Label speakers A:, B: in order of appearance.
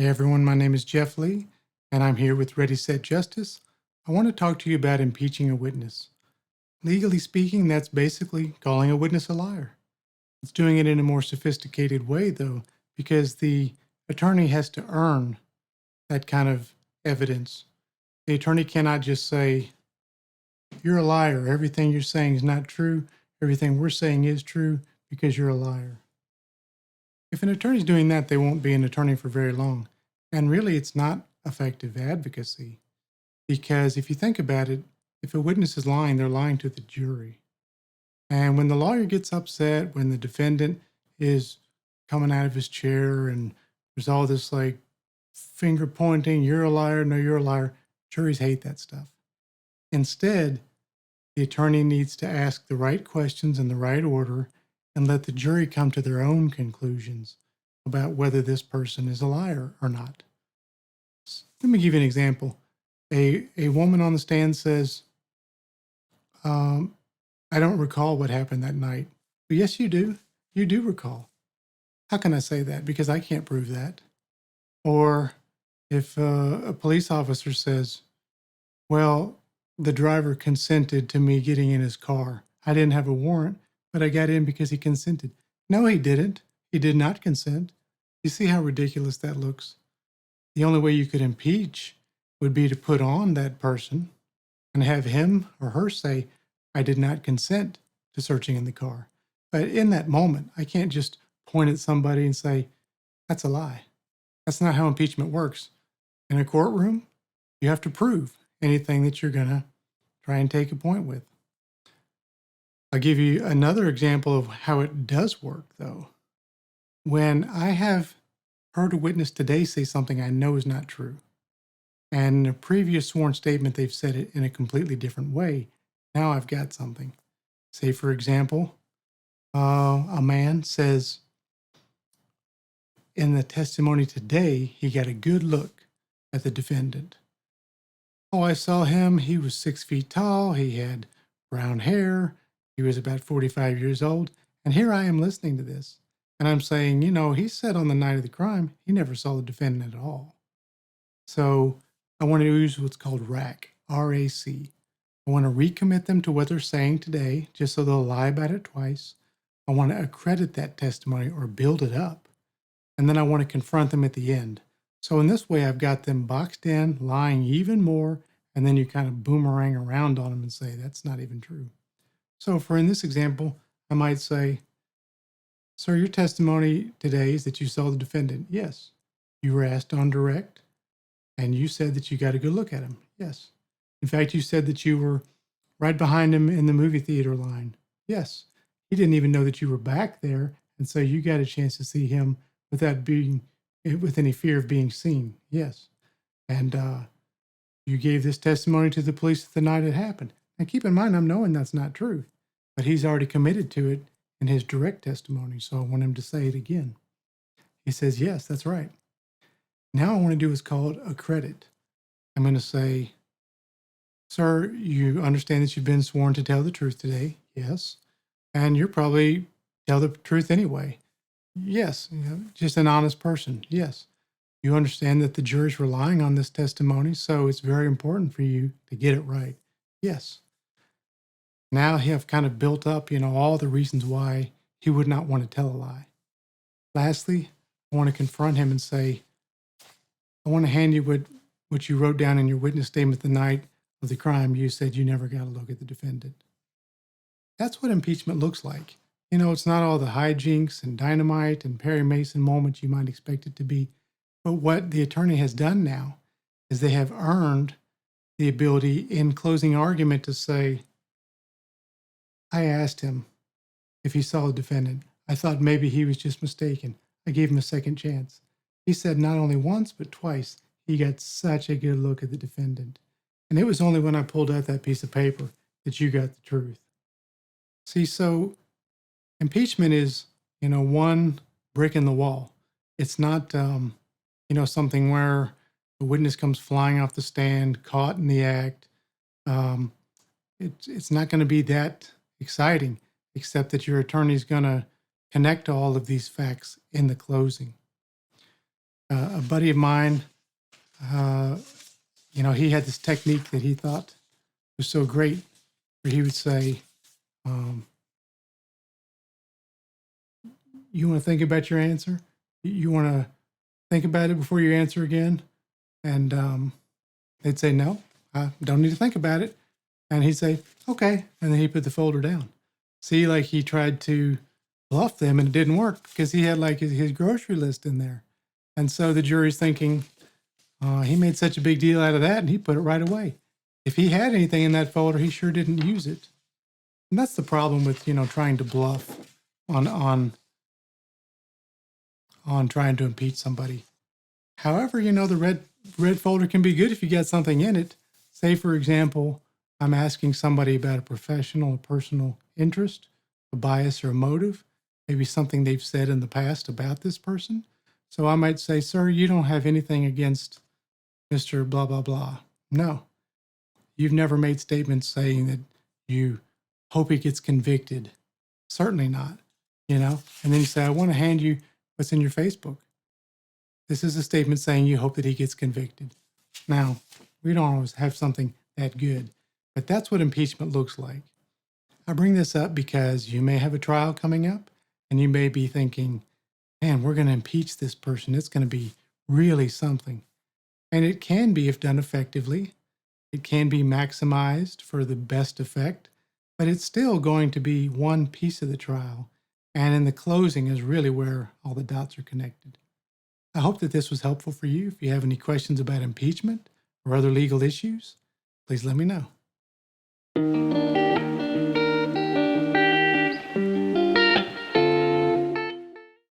A: Hey everyone, my name is Jeff Lee, and I'm here with Ready Set Justice. I want to talk to you about impeaching a witness. Legally speaking, that's basically calling a witness a liar. It's doing it in a more sophisticated way, though, because the attorney has to earn that kind of evidence. The attorney cannot just say, "You're a liar. Everything you're saying is not true. Everything we're saying is true because you're a liar." If an attorney's doing that, they won't be an attorney for very long. And really, it's not effective advocacy because if you think about it, if a witness is lying, they're lying to the jury. And when the lawyer gets upset, when the defendant is coming out of his chair and there's all this like finger pointing, "You're a liar, no, you're a liar," juries hate that stuff. Instead, the attorney needs to ask the right questions in the right order and let the jury come to their own conclusions about whether this person is a liar or not. Let me give you an example. A woman on the stand says, um, "I don't recall what happened that night." Well, yes, you do. You do recall. How can I say that? Because I can't prove that. Or if a police officer says, "Well, the driver consented to me getting in his car. I didn't have a warrant, but I got in because he consented." No, he didn't. He did not consent. You see how ridiculous that looks? The only way you could impeach would be to put on that person and have him or her say, "I did not consent to searching in the car." But in that moment, I can't just point at somebody and say, "That's a lie." That's not how impeachment works. In a courtroom, you have to prove anything that you're going to try and take a point with. I'll give you another example of how it does work, though. When I have heard a witness today say something I know is not true, and in a previous sworn statement, they've said it in a completely different way, now I've got something. Say, for example, a man says in the testimony today, he got a good look at the defendant. "Oh, I saw him. He was 6 feet tall. He had brown hair. He was about 45 years old." And here I am listening to this. And I'm saying, he said on the night of the crime, he never saw the defendant at all. So I want to use what's called RAC, R-A-C. I want to recommit them to what they're saying today, just so they'll lie about it twice. I want to accredit that testimony or build it up. And then I want to confront them at the end. So in this way, I've got them boxed in, lying even more, and then you kind of boomerang around on them and say, "That's not even true." So for in this example, I might say, "Sir, your testimony today is that you saw the defendant." "Yes." "You were asked on direct, and you said that you got a good look at him." "Yes." "In fact, you said that you were right behind him in the movie theater line." "Yes." "He didn't even know that you were back there, and so you got a chance to see him without being with any fear of being seen." "Yes." "And you gave this testimony to the police the night it happened." Now, keep in mind, I'm knowing that's not true, but he's already committed to it in his direct testimony, so I want him to say it again. He says, "Yes, that's right." Now I want to do what's called Accredit. I'm going to say, "Sir, you understand that you've been sworn to tell the truth today?" "Yes." "And you're probably tell the truth anyway?" "Yes." "Just an honest person?" "Yes." "You understand that the jury's relying on this testimony, so it's very important for you to get it right?" "Yes." Now I have kind of built up, all the reasons why he would not want to tell a lie. Lastly, I want to confront him and say, "I want to hand you what you wrote down in your witness statement the night of the crime. You said you never got a look at the defendant." That's what impeachment looks like. It's not all the hijinks and dynamite and Perry Mason moments you might expect it to be. But what the attorney has done now is they have earned the ability in closing argument to say, "I asked him if he saw the defendant. I thought maybe he was just mistaken. I gave him a second chance. He said not only once, but twice, he got such a good look at the defendant. And it was only when I pulled out that piece of paper that you got the truth." See, so impeachment is, one brick in the wall. It's not, something where the witness comes flying off the stand, caught in the act. Um, it's not going to be that exciting, except that your attorney is going to connect all of these facts in the closing. a buddy of mine, he had this technique that he thought was so great, where he would say, you want to think about your answer? You want to think about it before you answer again? And they'd say, no, I don't need to think about it. And he'd say, okay. And then he put the folder down. See, like he tried to bluff them and it didn't work because he had like his grocery list in there. And so the jury's thinking, he made such a big deal out of that and he put it right away. If he had anything in that folder, he sure didn't use it. And that's the problem with, trying to bluff on trying to impeach somebody. However, the red folder can be good if you got something in it. Say, for example, I'm asking somebody about a professional or personal interest, a bias or a motive, maybe something they've said in the past about this person. So I might say, sir, you don't have anything against Mr. blah, blah, blah. No. You've never made statements saying that you hope he gets convicted. Certainly not, And then you say, I want to hand you what's in your Facebook. This is a statement saying you hope that he gets convicted. Now, we don't always have something that good, but that's what impeachment looks like. I bring this up because you may have a trial coming up and you may be thinking, man, we're going to impeach this person. It's going to be really something. And it can be if done effectively. It can be maximized for the best effect, but it's still going to be one piece of the trial. And in the closing is really where all the dots are connected. I hope that this was helpful for you. If you have any questions about impeachment or other legal issues, please let me know.